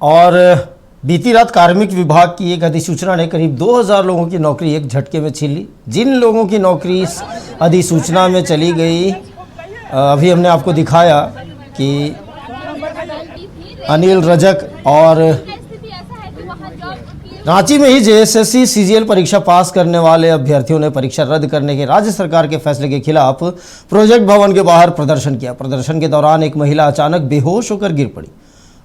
और बीती रात कार्मिक विभाग की एक अधिसूचना ने करीब 2000 लोगों की नौकरी एक झटके में छीन ली। जिन लोगों की नौकरी इस अधिसूचना में चली गई, अभी हमने आपको दिखाया कि अनिल रजक और रांची में ही जेएसएससी सीजीएल परीक्षा पास करने वाले अभ्यर्थियों ने परीक्षा रद्द करने के राज्य सरकार के फैसले के खिलाफ प्रोजेक्ट भवन के बाहर प्रदर्शन किया। प्रदर्शन के दौरान एक महिला अचानक बेहोश होकर गिर पड़ी।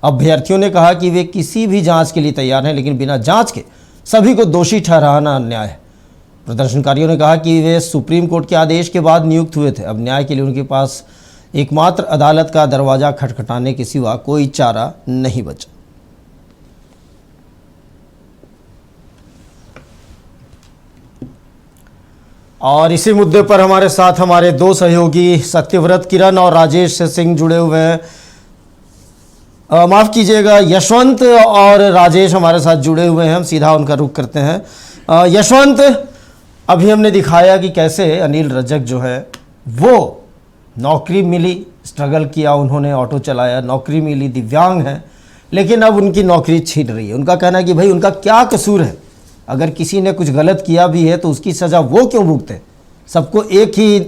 अभ्यर्थियों ने कहा कि वे किसी भी जांच के लिए तैयार हैं, लेकिन बिना जांच के सभी को दोषी ठहराना अन्याय है। प्रदर्शनकारियों ने कहा कि वे सुप्रीम कोर्ट के आदेश के बाद नियुक्त हुए थे। अब न्याय के लिए उनके पास एकमात्र अदालत का दरवाजा खटखटाने के सिवा कोई चारा नहीं बचा। और इसी मुद्दे पर हमारे साथ हमारे दो सहयोगी सत्यव्रत किरण और राजेश सिंह जुड़े हुए हैं। माफ़ कीजिएगा, यशवंत और राजेश हमारे साथ जुड़े हुए हैं। हम सीधा उनका रुख करते हैं। यशवंत, अभी हमने दिखाया कि कैसे अनिल रजक जो है वो नौकरी मिली, स्ट्रगल किया, उन्होंने ऑटो चलाया, नौकरी मिली, दिव्यांग है, लेकिन अब उनकी नौकरी छीन रही है। उनका कहना है कि भाई उनका क्या कसूर है, अगर किसी ने कुछ गलत किया भी है तो उसकी सज़ा वो क्यों भुगते, सबको एक ही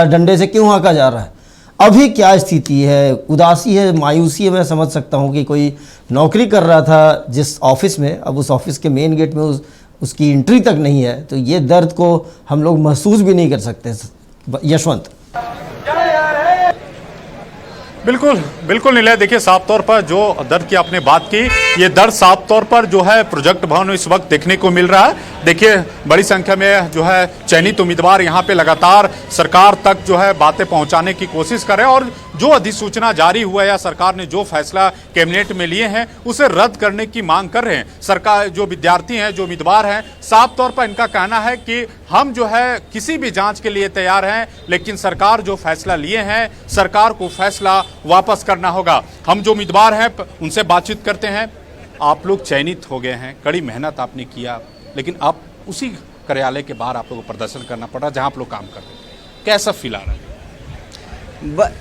डंडे से क्यों हाँका जा रहा है। अभी क्या स्थिति है, उदासी है, मायूसी है। मैं समझ सकता हूँ कि कोई नौकरी कर रहा था जिस ऑफिस में, अब उस ऑफिस के मेन गेट में उसकी एंट्री तक नहीं है, तो ये दर्द को हम लोग महसूस भी नहीं कर सकते। यशवंत। बिल्कुल बिल्कुल नीलय, देखिए साफ तौर पर जो दर्द की आपने बात की, ये दर्द साफ तौर पर जो है प्रोजेक्ट भवन इस वक्त देखने को मिल रहा है। देखिए बड़ी संख्या में जो है चयनित उम्मीदवार यहाँ पे लगातार सरकार तक जो है बातें पहुँचाने की कोशिश कर रहे हैं और जो अधिसूचना जारी हुआ है या सरकार ने जो फैसला कैबिनेट में लिए हैं उसे रद्द करने की मांग कर रहे हैं। सरकार जो विद्यार्थी हैं, जो उम्मीदवार हैं, साफ तौर पर इनका कहना है कि हम जो है किसी भी जांच के लिए तैयार हैं, लेकिन सरकार जो फैसला लिए हैं, सरकार को फैसला वापस करना होगा। हम जो उम्मीदवार हैं उनसे बातचीत करते हैं। आप लोग चयनित हो गए हैं, कड़ी मेहनत आपने किया, लेकिन अब उसी कार्यालय के बाहर आप लोगों को प्रदर्शन करना पड़ा जहां आप लोग काम कर रहे थे। कैसा फील आ रहा है?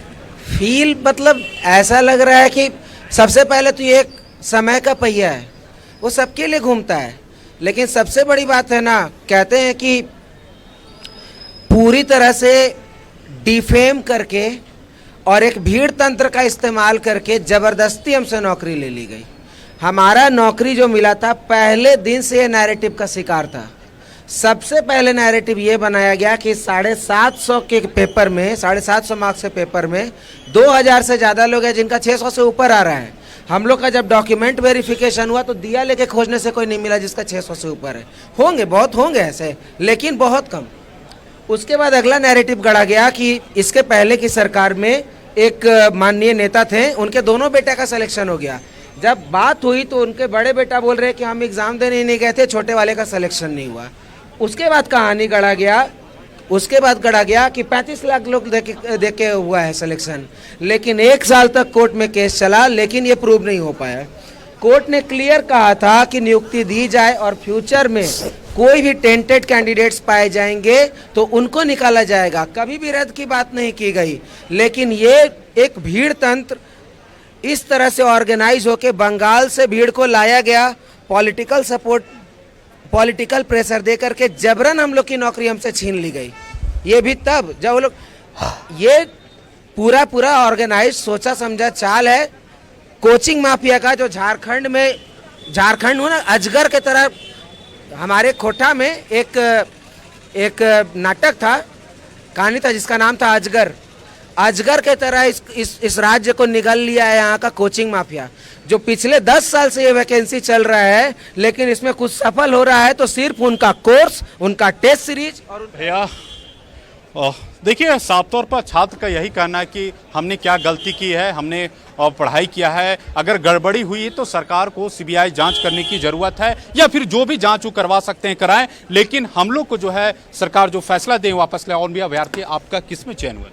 फील मतलब ऐसा लग रहा है कि सबसे पहले तो ये एक समय का पहिया है, वो सबके लिए घूमता है, लेकिन सबसे बड़ी बात है ना, कहते हैं कि पूरी तरह से डिफेम करके और एक भीड़ तंत्र का इस्तेमाल करके ज़बरदस्ती हमसे नौकरी ले ली गई। हमारा नौकरी जो मिला था, पहले दिन से ये नैरेटिव का शिकार था। सबसे पहले नैरेटिव ये बनाया गया कि 750 के पेपर में, 750 मार्क्स के पेपर में 2000 से ज़्यादा लोग हैं जिनका 600 से ऊपर आ रहा है। हम लोग का जब डॉक्यूमेंट वेरिफिकेशन हुआ तो दिया लेके खोजने से कोई नहीं मिला जिसका 600 से ऊपर है। होंगे, बहुत होंगे ऐसे, लेकिन बहुत कम। उसके बाद अगला नैरेटिव गढ़ा गया कि इसके पहले की सरकार में एक माननीय नेता थे, उनके दोनों बेटा का सिलेक्शन हो गया। जब बात हुई तो उनके बड़े बेटा बोल रहे कि हम एग्ज़ाम देने ही नहीं गए थे, छोटे वाले का सिलेक्शन नहीं हुआ। उसके बाद कहानी गढ़ा गया कि 35 लाख लोग देके हुआ है सिलेक्शन, लेकिन 1 साल तक कोर्ट में केस चला, लेकिन ये प्रूव नहीं हो पाया। कोर्ट ने क्लियर कहा था कि नियुक्ति दी जाए और फ्यूचर में कोई भी टेंटेड कैंडिडेट्स पाए जाएंगे तो उनको निकाला जाएगा। कभी भी रद्द की बात नहीं की गई, लेकिन ये एक भीड़ तंत्र इस तरह से ऑर्गेनाइज होके बंगाल से भीड़ को लाया गया, पॉलिटिकल सपोर्ट, पॉलिटिकल प्रेशर दे करके जबरन हम लोग की नौकरी हमसे छीन ली गई। ये भी तब जब वो लोग, ये पूरा ऑर्गेनाइज सोचा समझा चाल है कोचिंग माफिया का, जो झारखंड हो ना, अजगर के तरह। हमारे खोटा में एक नाटक था, कहानी था जिसका नाम था अजगर के तरह इस राज्य को निगल लिया है यहाँ का कोचिंग माफिया, जो पिछले 10 साल से ये वैकेंसी चल रहा है, लेकिन इसमें कुछ सफल हो रहा है तो सिर्फ उनका कोर्स, उनका टेस्ट सीरीज। और भैया देखिए साफ तौर पर छात्र का यही कहना है कि हमने क्या गलती की है, हमने पढ़ाई किया है, अगर गड़बड़ी हुई तो सरकार को सीबीआई जांच करने की जरूरत है, या फिर जो भी जांच वो करवा सकते हैं कराएं, लेकिन हम लोग को जो है सरकार जो फैसला दे वापस ले। और भी अभ्यर्थी आपका किस में चयन हुआ?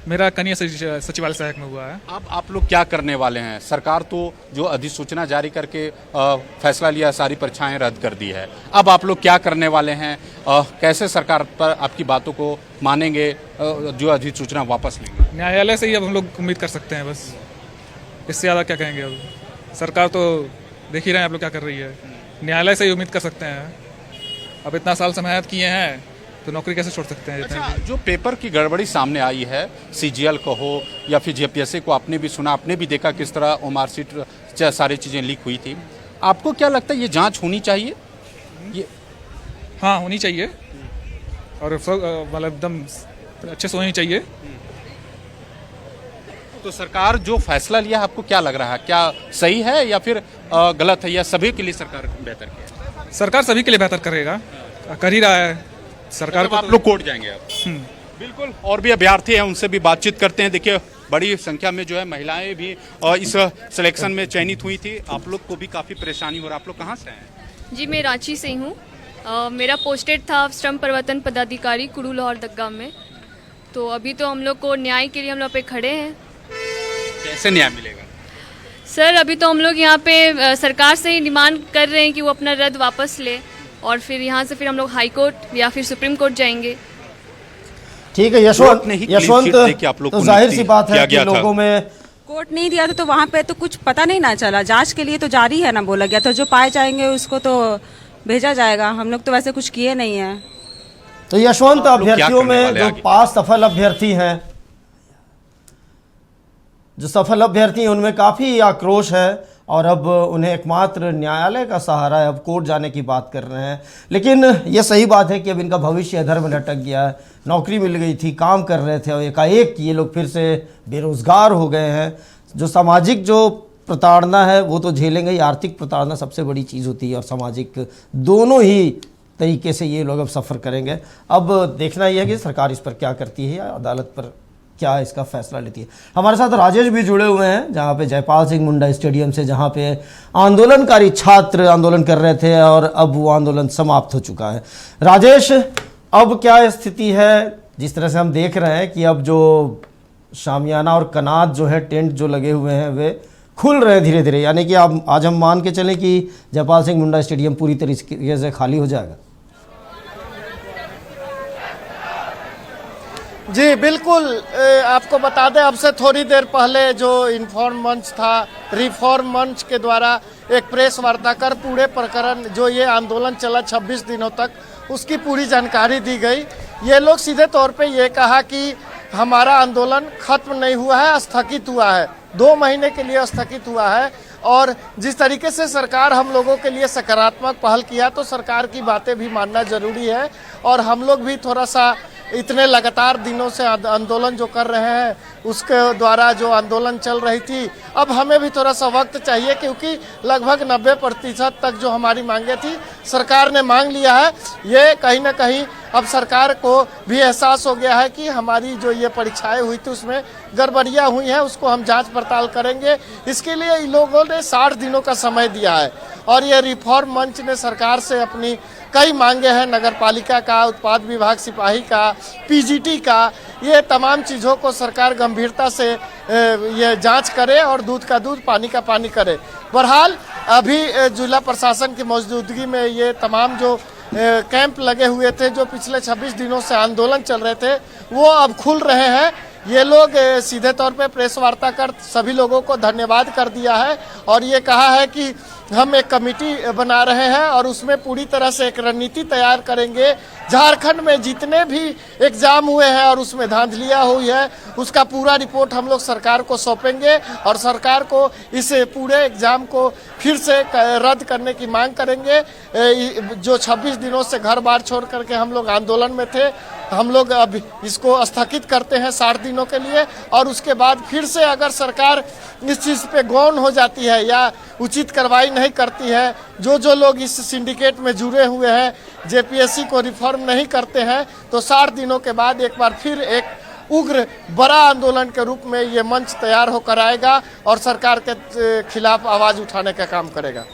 मेरा कन्या सचिवालय सहायक में हुआ है। अब आप लोग क्या करने वाले हैं? सरकार तो जो अधिसूचना जारी करके फैसला लिया, सारी परीक्षाएं रद्द कर दी है, अब आप लोग क्या करने वाले हैं? कैसे सरकार पर आपकी बातों को मानेंगे, जो अधिसूचना वापस लेंगे? न्यायालय से ही अब हम लोग उम्मीद कर सकते हैं, बस इससे ज़्यादा क्या कहेंगे अब। सरकार तो देख ही रहे हैं आप लोग क्या कर रही है। न्यायालय से ही उम्मीद कर सकते हैं। अब इतना साल से मेहनत किए हैं तो नौकरी कैसे छोड़ सकते हैं? अच्छा, जो पेपर की गड़बड़ी सामने आई है, सीजीएल को हो या फिर जेपीएससी को, आपने भी सुना, आपने भी देखा किस तरह मार्कशीट सारी चीज़ें लीक हुई थी। आपको क्या लगता है ये जांच होनी चाहिए? ये हाँ, होनी चाहिए और मतलब एकदम अच्छे से होनी चाहिए। तो सरकार जो फैसला लिया है, आपको क्या लग रहा है, क्या सही है या फिर गलत है, या सभी के लिए सरकार बेहतर किया? सरकार सभी के लिए बेहतर करेगा, कर ही रहा है सरकार को। आप लोग कोर्ट जाएंगे आप? बिल्कुल। और भी अभ्यर्थी हैं, उनसे भी बातचीत करते हैं। देखिए, बड़ी संख्या में जो है महिलाएं भी इस सिलेक्शन में चयनित हुई थी। आप लोग को भी काफ़ी परेशानी हो रहा है। आप लोग कहाँ से हैं? जी, मैं रांची से ही हूँ। मेरा पोस्टेड था श्रम परिवर्तन पदाधिकारी कुड़ू लाहौर दग्गा में। तो अभी तो हम लोग को न्याय के लिए हम लोग पे खड़े हैं। कैसे न्याय मिलेगा? सर, अभी तो हम लोग यहाँ पे सरकार से ही डिमांड कर रहे हैं कि वो अपना रद्द वापस ले, और फिर यहाँ से फिर हम लोग हाई कोर्ट या फिर सुप्रीम कोर्ट जाएंगे। ठीक है यशवंत, तो जाहिर सी बात है कि लोगों में कोर्ट नहीं दिया था तो वहाँ पे तो कुछ पता नहीं ना चला। जांच के लिए तो जारी है ना बोला गया, तो जो पाए जाएंगे उसको तो भेजा जाएगा। हम लोग तो वैसे कुछ किए नहीं है। तो यशवंत, अभ्यर्थियों में जो 5 सफल अभ्यर्थी हैं, जो सफल अभ्यर्थी हैं उनमें काफ़ी आक्रोश है और अब उन्हें एकमात्र न्यायालय का सहारा है। अब कोर्ट जाने की बात कर रहे हैं, लेकिन ये सही बात है कि अब इनका भविष्य इधर में लटक गया है। नौकरी मिल गई थी, काम कर रहे थे और एकाएक ये लोग फिर से बेरोज़गार हो गए हैं। जो सामाजिक जो प्रताड़ना है वो तो झेलेंगे ही, आर्थिक प्रताड़ना सबसे बड़ी चीज़ होती है और सामाजिक, दोनों ही तरीके से ये लोग अब सफ़र करेंगे। अब देखना यह है कि सरकार इस पर क्या करती है या अदालत पर क्या इसका फैसला लेती है। हमारे साथ राजेश भी जुड़े हुए हैं, जहां पे जयपाल सिंह मुंडा स्टेडियम से, जहां पे आंदोलनकारी छात्र आंदोलन कर रहे थे और अब वो आंदोलन समाप्त हो चुका है। राजेश, अब क्या स्थिति है? जिस तरह से हम देख रहे हैं कि अब जो शामियाना और कनात जो है, टेंट जो लगे हुए हैं, वे खुल रहे हैं धीरे धीरे, यानी कि अब आज हम मान के चलें कि जयपाल सिंह मुंडा स्टेडियम पूरी तरीके से खाली हो जाएगा। जी बिल्कुल, आपको बता दें, अब से थोड़ी देर पहले जो इन्फॉर्म मंच था, रिफॉर्म मंच के द्वारा एक प्रेस वार्ता कर पूरे प्रकरण जो ये आंदोलन चला 26 दिनों तक, उसकी पूरी जानकारी दी गई। ये लोग सीधे तौर पे ये कहा कि हमारा आंदोलन खत्म नहीं हुआ है, स्थगित हुआ है, 2 महीने के लिए स्थगित हुआ है। और जिस तरीके से सरकार हम लोगों के लिए सकारात्मक पहल किया, तो सरकार की बातें भी मानना जरूरी है। और हम लोग भी थोड़ा सा इतने लगातार दिनों से आंदोलन जो कर रहे हैं, उसके द्वारा जो आंदोलन चल रही थी, अब हमें भी थोड़ा सा वक्त चाहिए, क्योंकि लगभग 90% तक जो हमारी मांगे थी सरकार ने मांग लिया है। ये कहीं ना कहीं अब सरकार को भी एहसास हो गया है कि हमारी जो ये परीक्षाएं हुई थी उसमें गड़बड़ियाँ हुई हैं, उसको हम जांच पड़ताल करेंगे। इसके लिए इन लोगों ने 60 दिनों का समय दिया है और ये रिफॉर्म मंच ने सरकार से अपनी कई मांगे हैं, नगर पालिका का, उत्पाद विभाग सिपाही का, पीजीटी का, ये तमाम चीज़ों को सरकार गंभीरता से ये जांच करे और दूध का दूध, पानी का पानी करे। बहरहाल अभी जिला प्रशासन की मौजूदगी में ये तमाम जो कैंप लगे हुए थे, जो पिछले 26 दिनों से आंदोलन चल रहे थे, वो अब खुल रहे हैं। ये लोग सीधे तौर पे प्रेस वार्ता कर सभी लोगों को धन्यवाद कर दिया है और ये कहा है कि हम एक कमेटी बना रहे हैं और उसमें पूरी तरह से एक रणनीति तैयार करेंगे। झारखंड में जितने भी एग्जाम हुए हैं और उसमें धांधलियाँ हुई है, उसका पूरा रिपोर्ट हम लोग सरकार को सौंपेंगे और सरकार को इस पूरे एग्जाम को फिर से रद्द करने की मांग करेंगे। जो 26 दिनों से घर बार छोड़ करके हम लोग आंदोलन में थे, हम लोग अब इसको स्थगित करते हैं 60 दिनों के लिए, और उसके बाद फिर से अगर सरकार इस चीज़ पे गौन हो जाती है या उचित कार्रवाई नहीं करती है, जो लोग इस सिंडिकेट में जुड़े हुए हैं, जेपीएससी को रिफॉर्म नहीं करते हैं, तो 60 दिनों के बाद एक बार फिर एक उग्र बड़ा आंदोलन के रूप में ये मंच तैयार होकर आएगा और सरकार के खिलाफ आवाज़ उठाने का काम करेगा।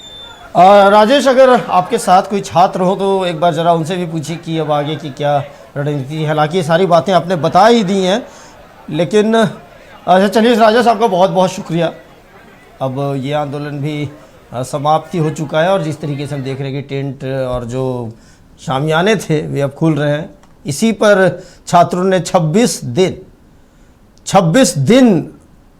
राजेश, अगर आपके साथ कोई छात्र हो तो एक बार ज़रा उनसे भी पूछिए कि अब आगे की क्या रणनीति। हालांकि ये सारी बातें आपने बता ही दी हैं, लेकिन अच्छा चलिए राजेश, आपका बहुत बहुत शुक्रिया। अब ये आंदोलन भी समाप्ति हो चुका है और जिस तरीके से हम देख रहे हैं कि टेंट और जो शामियाने थे वे अब खुल रहे हैं। इसी पर छात्रों ने 26 दिन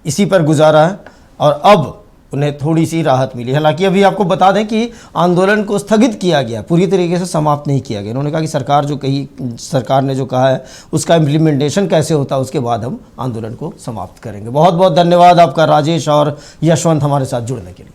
इसी पर गुजारा है और अब उन्हें थोड़ी सी राहत मिली। हालांकि अभी आपको बता दें कि आंदोलन को स्थगित किया गया, पूरी तरीके से समाप्त नहीं किया गया। उन्होंने कहा कि सरकार ने जो कहा है उसका इम्प्लीमेंटेशन कैसे होता है उसके बाद हम आंदोलन को समाप्त करेंगे। बहुत बहुत धन्यवाद आपका राजेश और यशवंत हमारे साथ जुड़ने के लिए।